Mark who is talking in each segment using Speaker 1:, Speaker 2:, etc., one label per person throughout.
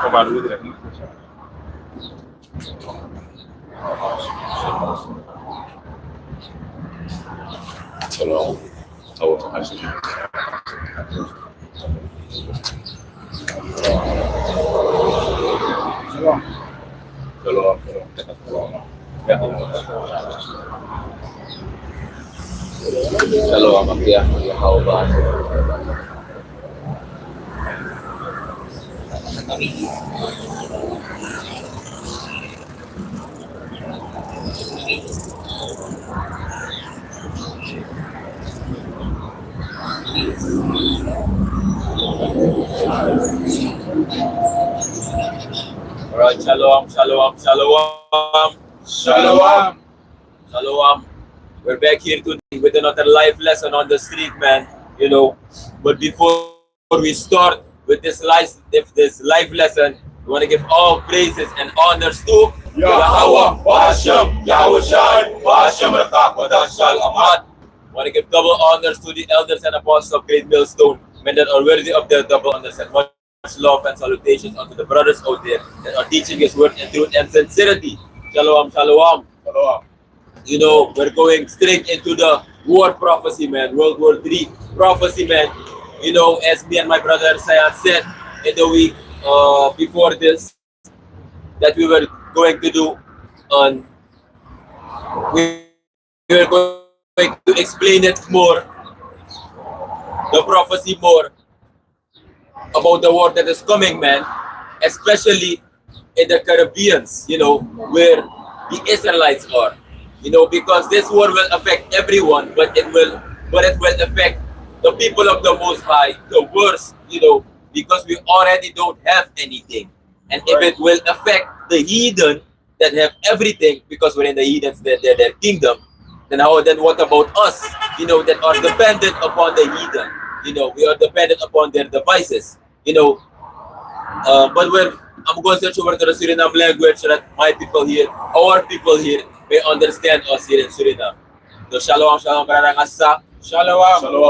Speaker 1: Baru direct. Shalom. Oh, actually. Shalom. Shalom. Shalom. How about Alright, shalom. We're back here today with another live lesson on the street, man. You know, but before we start with this live lesson, we want to give all praises and honors to Yahweh, Bashem, Yahushai, Bashem, Rakakwadashal, Ahmad. Want to give double honors to the elders and apostles of Great Millstone, men that are worthy of their double honors, and much love and salutations unto the brothers out there that are teaching His word in truth and sincerity. Shalom. You know, we're going straight into the war prophecy, man. World War III prophecy, man. You know, as me and my brother Sayan said in the week before this, that we were going to do on, we were going to explain it more, the prophecy more, about the war that is coming, man, especially in the Caribbeans, you know, where the Israelites are. You know, because this war will affect everyone, but it will affect the people of the Most High the worst, you know, because we already don't have anything. And if it will affect the heathen that have everything, because we're in the heathens, their kingdom, then what about us, you know, that are dependent upon the heathen? You know, we are dependent upon their devices, you know. But I'm going to switch over to the Suriname language so that my people here, our people here, may understand us here in Suriname. So shalom, barang asa. Shalom.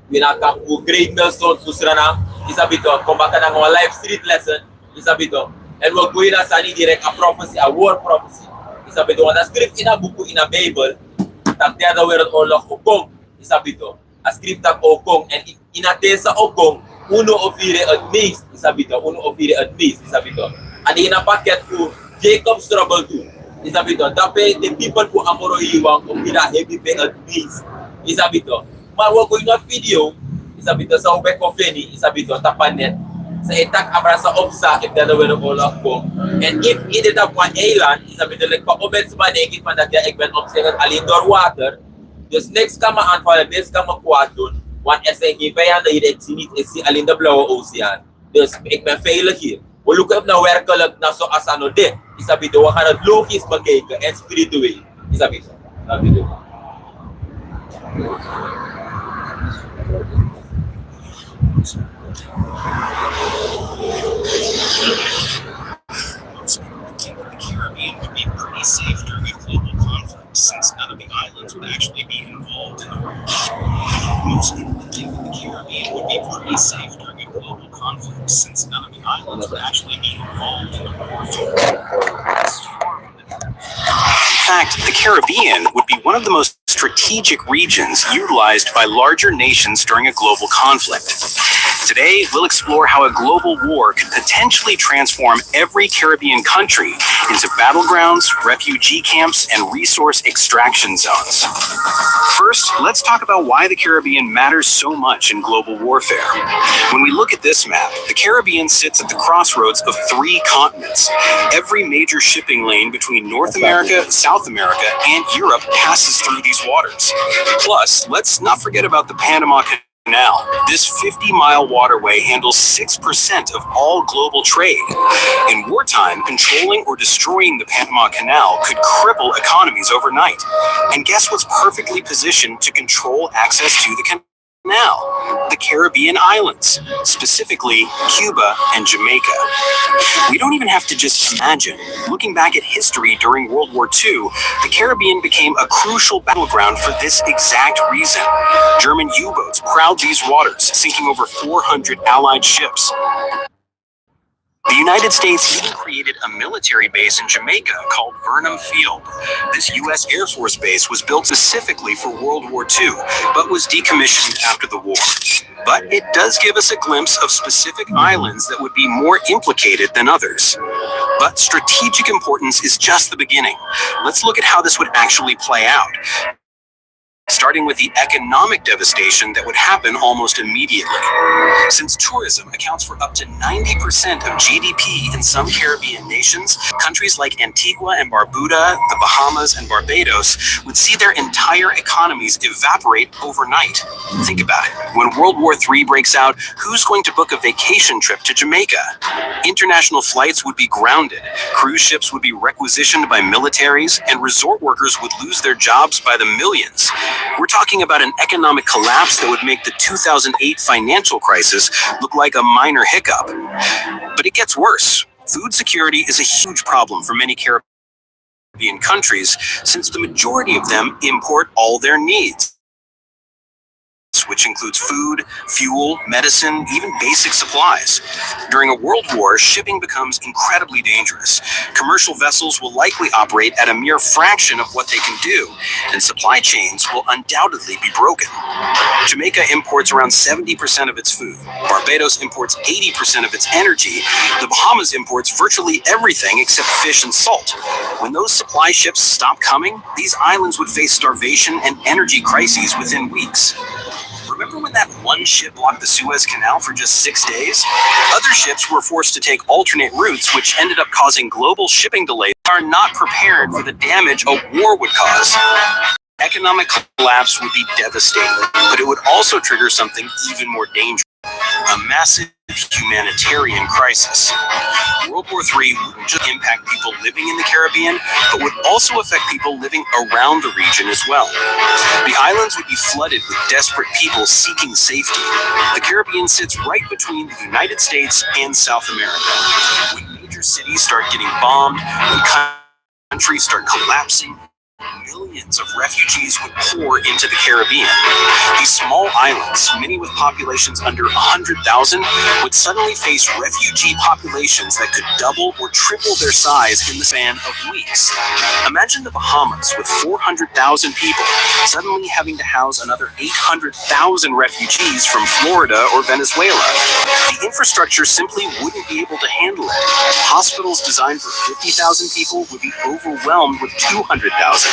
Speaker 1: Binatang po Great Millstone po Suriname. Isabito, kumbaka ng mga live street lesson. Isabito. And we'll go in as ani direct a prophecy, a war prophecy. Isabito, wana script ina buku ina Bible. Tak the other word orlok okong. Isabito. A script tak okong and inate sa okong. Uno ofire at least. Isabito. Uno ofire at least. Isabito. Ani ina paket po Jacob's trouble too. Isabito, tapi the people who amoro iwang o pila heavy pay at least. Isabito, mawa ko yung video. Isabito sa ubek ko feni. Isabito tapanet sa itak abra sa obsa if the way of all of ko. And if it is up one island, isabito like pa ubek sa banegi pa nagya egben obsa alindor water. This next kama anfal this kama kwadon. One essay givaya na ide sinit si alinda blauwe ocean. Dus ik ben veilig hier. We look up na werkelijk na zo as ano de. Isabito, we gaan het logisch bekijken en spiritueel. Isabito.
Speaker 2: The Caribbean would be pretty safe during a global conflict since none of the islands would actually be involved in the war. Most people would think that the Caribbean would be pretty safe during a global conflict since none of the islands would actually be involved in the war. In fact, the Caribbean would be one of the most strategic regions utilized by larger nations during a global conflict. Today, we'll explore how a global war could potentially transform every Caribbean country into battlegrounds, refugee camps, and resource extraction zones. First, let's talk about why the Caribbean matters so much in global warfare. When we look at this map, the Caribbean sits at the crossroads of 3 continents. Every major shipping lane between North America, South America, and Europe passes through these waters. Plus, let's not forget about the Panama Canal. This 50-mile waterway handles 6% of all global trade. In wartime, controlling or destroying the Panama Canal could cripple economies overnight. And guess what's perfectly positioned to control access to the canal? The Caribbean islands, specifically Cuba and Jamaica. We don't even have to just imagine. Looking back at history during World War II, the Caribbean became a crucial battleground for this exact reason. German U-boats prowled these waters, sinking over 400 Allied ships. United States even created a military base in Jamaica called Vernam Field. This U.S. Air Force base was built specifically for World War II, but was decommissioned after the war. But it does give us a glimpse of specific islands that would be more implicated than others. But strategic importance is just the beginning. Let's look at how this would actually play out, starting with the economic devastation that would happen almost immediately. Since tourism accounts for up to 90% of GDP in some Caribbean nations, countries like Antigua and Barbuda, the Bahamas, and Barbados would see their entire economies evaporate overnight. Think about it. When World War III breaks out, who's going to book a vacation trip to Jamaica? International flights would be grounded, cruise ships would be requisitioned by militaries, and resort workers would lose their jobs by the millions. We're talking about an economic collapse that would make the 2008 financial crisis look like a minor hiccup. But it gets worse. Food security is a huge problem for many Caribbean countries, since the majority of them import all their needs, which includes food, fuel, medicine, even basic supplies. During a world war, shipping becomes incredibly dangerous. Commercial vessels will likely operate at a mere fraction of what they can do, and supply chains will undoubtedly be broken. Jamaica imports around 70% of its food. Barbados imports 80% of its energy. The Bahamas imports virtually everything except fish and salt. When those supply ships stop coming, these islands would face starvation and energy crises within weeks. Remember when that one ship blocked the Suez Canal for just 6 days? Other ships were forced to take alternate routes, which ended up causing global shipping delays. Are not prepared for the damage a war would cause. Economic collapse would be devastating, but it would also trigger something even more dangerous: a massive humanitarian crisis. World War III wouldn't just impact people living in the Caribbean, but would also affect people living around the region as well. The islands would be flooded with desperate people seeking safety. The Caribbean sits right between the United States and South America. When major cities start getting bombed, when countries start collapsing, millions of refugees would pour into the Caribbean. These small islands, many with populations under 100,000, would suddenly face refugee populations that could double or triple their size in the span of weeks. Imagine the Bahamas with 400,000 people suddenly having to house another 800,000 refugees from Florida or Venezuela. The infrastructure simply wouldn't be able to handle it. Hospitals designed for 50,000 people would be overwhelmed with 200,000.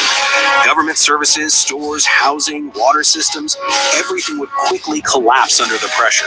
Speaker 2: Government services, stores, housing, water systems, everything would quickly collapse under the pressure.